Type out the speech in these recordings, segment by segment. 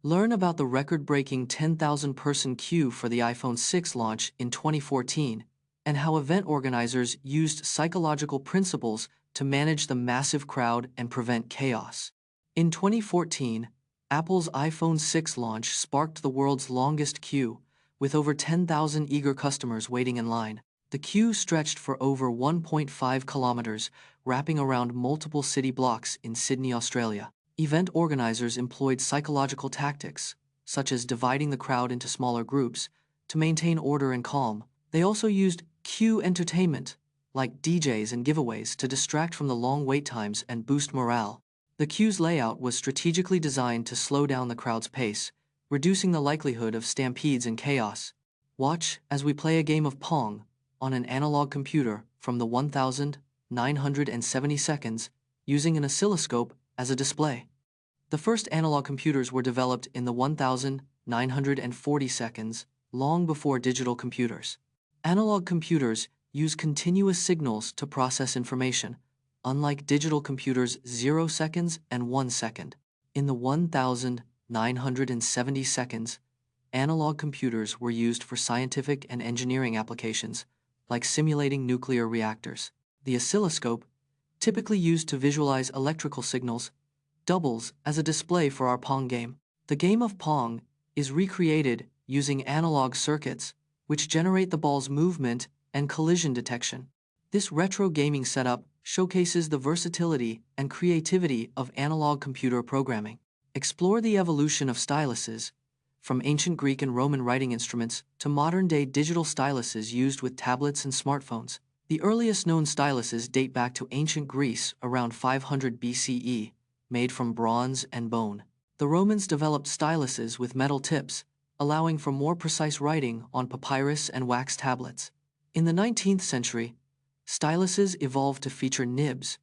Learn about the record-breaking 10,000-person queue for the iPhone 6 launch in 2014 and how event organizers used psychological principles to manage the massive crowd and prevent chaos. In 2014, Apple's iPhone 6 launch sparked the world's longest queue, with over 10,000 eager customers waiting in line. The queue stretched for over 1.5 kilometers, wrapping around multiple city blocks in Sydney, Australia. Event organizers employed psychological tactics, such as dividing the crowd into smaller groups, to maintain order and calm. They also used queue entertainment, like DJs and giveaways, to distract from the long wait times and boost morale. The queue's layout was strategically designed to slow down the crowd's pace, reducing the likelihood of stampedes and chaos. Watch as we play a game of Pong on an analog computer from the 1970 seconds, using an oscilloscope as a display. The first analog computers were developed in the 1940 seconds, long before digital computers. Analog computers use continuous signals to process information, unlike digital computers' 0 seconds and 1 second. In the 1970 seconds, analog computers were used for scientific and engineering applications, like simulating nuclear reactors. The oscilloscope, typically used to visualize electrical signals, doubles as a display for our Pong game. The game of Pong is recreated using analog circuits, which generate the ball's movement and collision detection. This retro gaming setup showcases the versatility and creativity of analog computer programming. Explore the evolution of styluses, from ancient Greek and Roman writing instruments to modern-day digital styluses used with tablets and smartphones. The earliest known styluses date back to ancient Greece around 500 BCE, made from bronze and bone. The Romans developed styluses with metal tips, allowing for more precise writing on papyrus and wax tablets. In the 19th century, styluses evolved to feature nibs,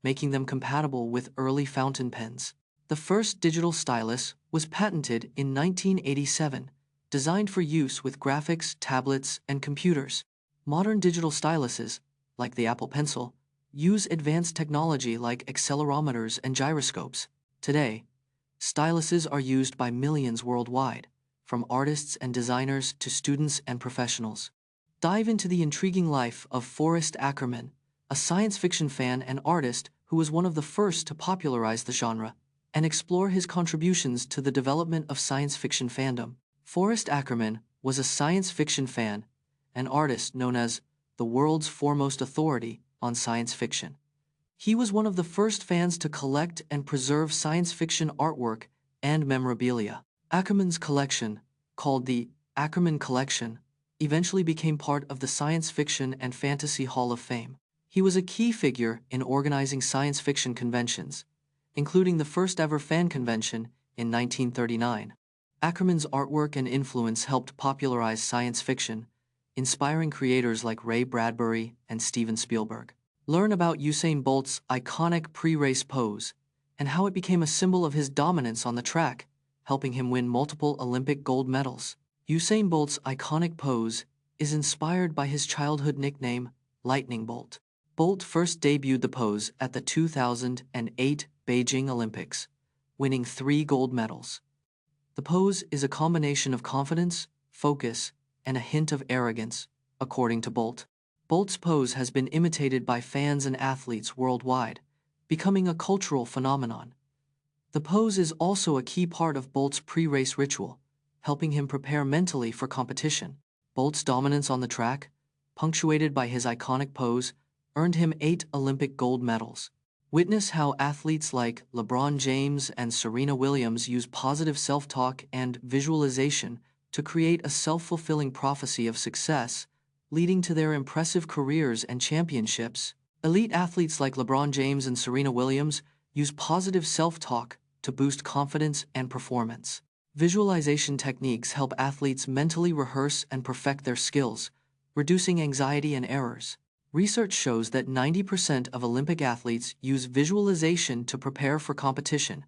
making them compatible with early fountain pens. The first digital stylus was patented in 1987, designed for use with graphics, tablets, and computers. Modern digital styluses, like the Apple Pencil, use advanced technology like accelerometers and gyroscopes. Today, styluses are used by millions worldwide, from artists and designers to students and professionals. Dive into the intriguing life of Forrest Ackerman, a science fiction fan and artist who was one of the first to popularize the genre, and explore his contributions to the development of science fiction fandom. Forrest Ackerman was a science fiction fan, an artist known as the world's foremost authority on science fiction. He was one of the first fans to collect and preserve science fiction artwork and memorabilia. Ackerman's collection, called the Ackerman Collection, eventually became part of the Science Fiction and Fantasy Hall of Fame. He was a key figure in organizing science fiction conventions, including the first-ever fan convention in 1939. Ackerman's artwork and influence helped popularize science fiction, inspiring creators like Ray Bradbury and Steven Spielberg. Learn about Usain Bolt's iconic pre-race pose and how it became a symbol of his dominance on the track, helping him win multiple Olympic gold medals. Usain Bolt's iconic pose is inspired by his childhood nickname, Lightning Bolt. Bolt first debuted the pose at the 2008 Beijing Olympics, winning 3 gold medals. The pose is a combination of confidence, focus, and a hint of arrogance, according to Bolt. Bolt's pose has been imitated by fans and athletes worldwide, becoming a cultural phenomenon. The pose is also a key part of Bolt's pre-race ritual, helping him prepare mentally for competition. Bolt's dominance on the track, punctuated by his iconic pose, earned him 8 Olympic gold medals. Witness how athletes like LeBron James and Serena Williams use positive self-talk and visualization to create a self-fulfilling prophecy of success, leading to their impressive careers and championships. Elite athletes like LeBron James and Serena Williams use positive self-talk to boost confidence and performance. Visualization techniques help athletes mentally rehearse and perfect their skills, reducing anxiety and errors. Research shows that 90% of Olympic athletes use visualization to prepare for competition,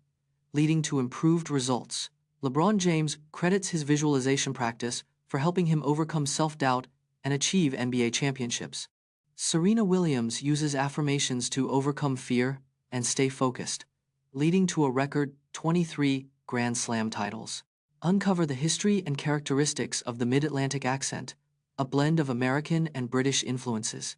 leading to improved results. LeBron James credits his visualization practice for helping him overcome self-doubt and achieve NBA championships. Serena Williams uses affirmations to overcome fear and stay focused, leading to a record 23 Grand Slam titles. Uncover the history and characteristics of the Mid-Atlantic accent, a blend of American and British influences.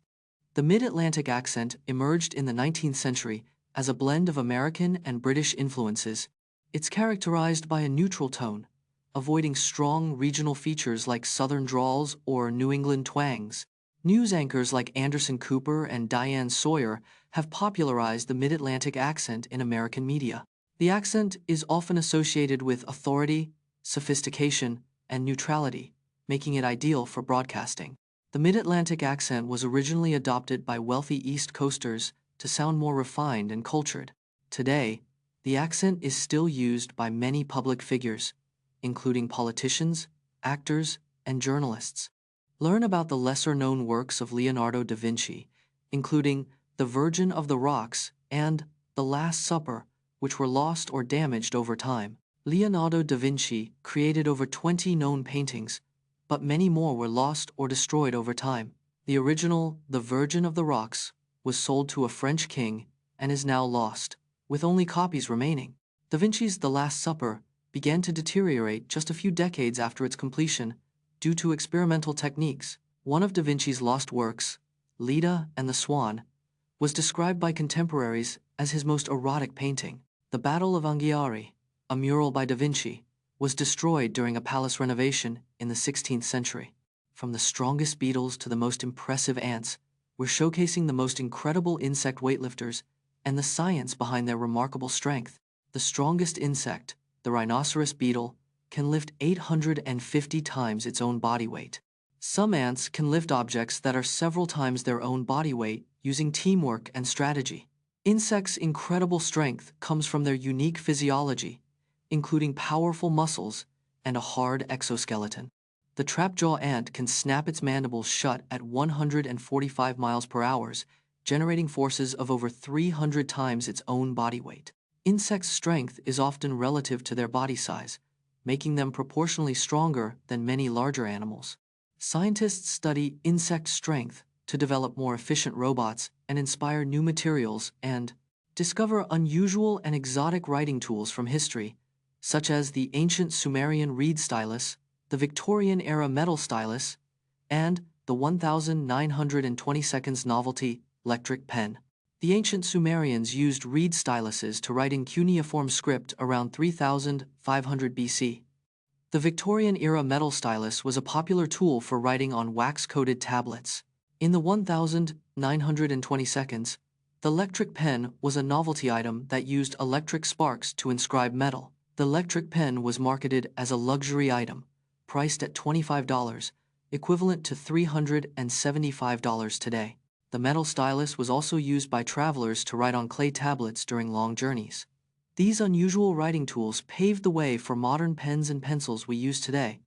The Mid-Atlantic accent emerged in the 19th century as a blend of American and British influences. It's characterized by a neutral tone, avoiding strong regional features like Southern drawls or New England twangs. News anchors like Anderson Cooper and Diane Sawyer have popularized the Mid-Atlantic accent in American media. The accent is often associated with authority, sophistication, and neutrality, making it ideal for broadcasting. The Mid-Atlantic accent was originally adopted by wealthy East Coasters to sound more refined and cultured. Today, the accent is still used by many public figures, including politicians, actors, and journalists. Learn about the lesser-known works of Leonardo da Vinci, including The Virgin of the Rocks and The Last Supper, which were lost or damaged over time. Leonardo da Vinci created over 20 known paintings, but many more were lost or destroyed over time. The original, The Virgin of the Rocks, was sold to a French king and is now lost, with only copies remaining. Da Vinci's The Last Supper began to deteriorate just a few decades after its completion due to experimental techniques. One of Da Vinci's lost works, Leda and the Swan, was described by contemporaries as his most erotic painting. The Battle of Anghiari, a mural by Da Vinci, was destroyed during a palace renovation in the 16th century. From the strongest beetles to the most impressive ants, we're showcasing the most incredible insect weightlifters and the science behind their remarkable strength. The strongest insect, the rhinoceros beetle, can lift 850 times its own body weight. Some ants can lift objects that are several times their own body weight using teamwork and strategy. Insects' incredible strength comes from their unique physiology, including powerful muscles and a hard exoskeleton. The trapjaw ant can snap its mandibles shut at 145 miles per hour, generating forces of over 300 times its own body weight. Insects' strength is often relative to their body size, making them proportionally stronger than many larger animals. Scientists study insect strength to develop more efficient robots and inspire new materials and discover unusual and exotic writing tools from history, such as the ancient Sumerian reed stylus, the Victorian-era metal stylus, and the 1922 novelty electric pen. The ancient Sumerians used reed styluses to write in cuneiform script around 3500 BC. The Victorian-era metal stylus was a popular tool for writing on wax-coated tablets. In the 1922, the electric pen was a novelty item that used electric sparks to inscribe metal. The electric pen was marketed as a luxury item, priced at $25, equivalent to $375 today. The metal stylus was also used by travelers to write on clay tablets during long journeys. These unusual writing tools paved the way for modern pens and pencils we use today.